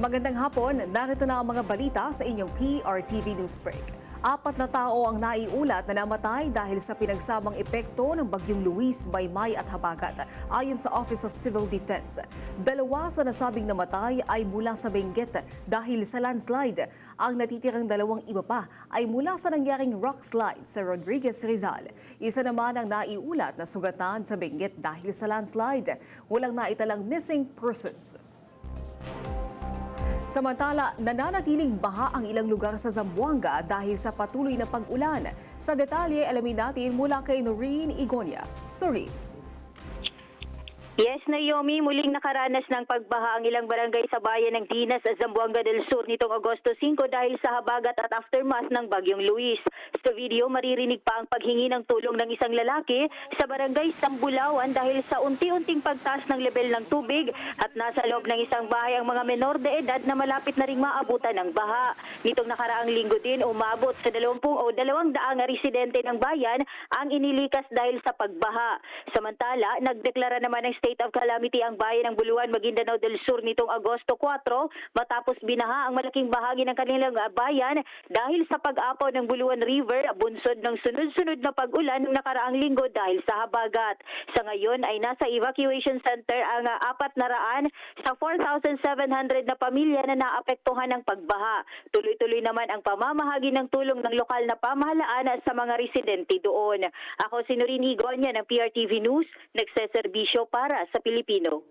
Magandang hapon, narito na ang mga balita sa inyong PRTV Newsbreak. 4 na tao ang naiulat na namatay dahil sa pinagsamang epekto ng Bagyong Luis, Maymay at Habagat, ayon sa Office of Civil Defense. 2 sa nasabing namatay ay mula sa Benguet dahil sa landslide. Ang natitirang 2 iba pa ay mula sa nangyaring rock slide sa Rodriguez, Rizal. Isa naman ang naiulat na sugatan sa Benguet dahil sa landslide. Walang naitalang missing persons. Samantala, nananatiling baha ang ilang lugar sa Zamboanga dahil sa patuloy na pag-ulan. Sa detalye, alamin natin mula kay Noreen Igonia. Noreen. Yes, Naomi, muling nakaranas ng pagbaha ang ilang barangay sa bayan ng Dinas, Zamboanga del Sur nitong Agosto 5 dahil sa habagat at aftermath ng Bagyong Luis. Sa video, maririnig pa ang paghingi ng tulong ng isang lalaki sa barangay Sambulawan dahil sa unti-unting pagtaas ng level ng tubig at nasa loob ng isang bahay ang mga menor de edad na malapit na ring maabutan ng baha. Nitong nakaraang linggo din, umabot sa 200 residente ng bayan ang inilikas dahil sa pagbaha. Samantala, nagdeklara naman ng state of calamity ang bayan ng Buluan, Maguindanao del Sur nitong Agosto 4 matapos binaha ang malaking bahagi ng kanilang bayan dahil sa pag-apaw ng Buluan River, bunsod ng sunod-sunod na pag-ulan ng nakaraang linggo dahil sa habagat. Sa ngayon ay nasa evacuation center ang 400 sa 4,700 na pamilya na naapektuhan ng pagbaha. Tuloy-tuloy naman ang pamamahagi ng tulong ng lokal na pamahalaan sa mga residente doon. Ako si Noreen Igonia ng PRTV News, nagseserbisyo para sa Pilipino.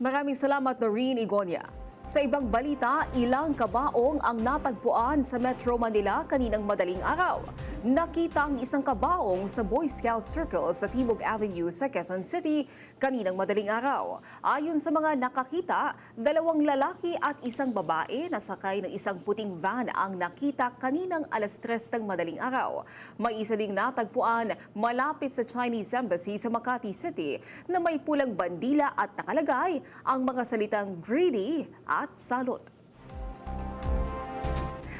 Maraming salamat, Noreen Igonia. Sa ibang balita, ilang kabaong ang natagpuan sa Metro Manila kaninang madaling araw. Nakita ang isang kabaong sa Boy Scout Circle sa Timog Avenue sa Quezon City kaninang madaling araw. Ayon sa mga nakakita, 2 lalaki at isang babae na sakay ng isang puting van ang nakita kaninang alas 3 ng madaling araw. May isa ding natagpuan malapit sa Chinese Embassy sa Makati City na may pulang bandila at nakalagay ang mga salitang greedy at salot.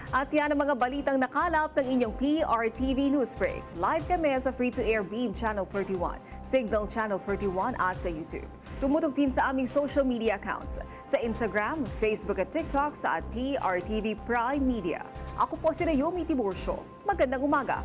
At yan ang mga balitang nakalap ng inyong PRTV Newsbreak. Live kami sa free-to-air Beam Channel 31, Signal Channel 31 at sa YouTube. Tumutok din sa aming social media accounts sa Instagram, Facebook at TikTok sa @PRTV Prime Media. Ako po si Naomi Tiburcio. Magandang umaga.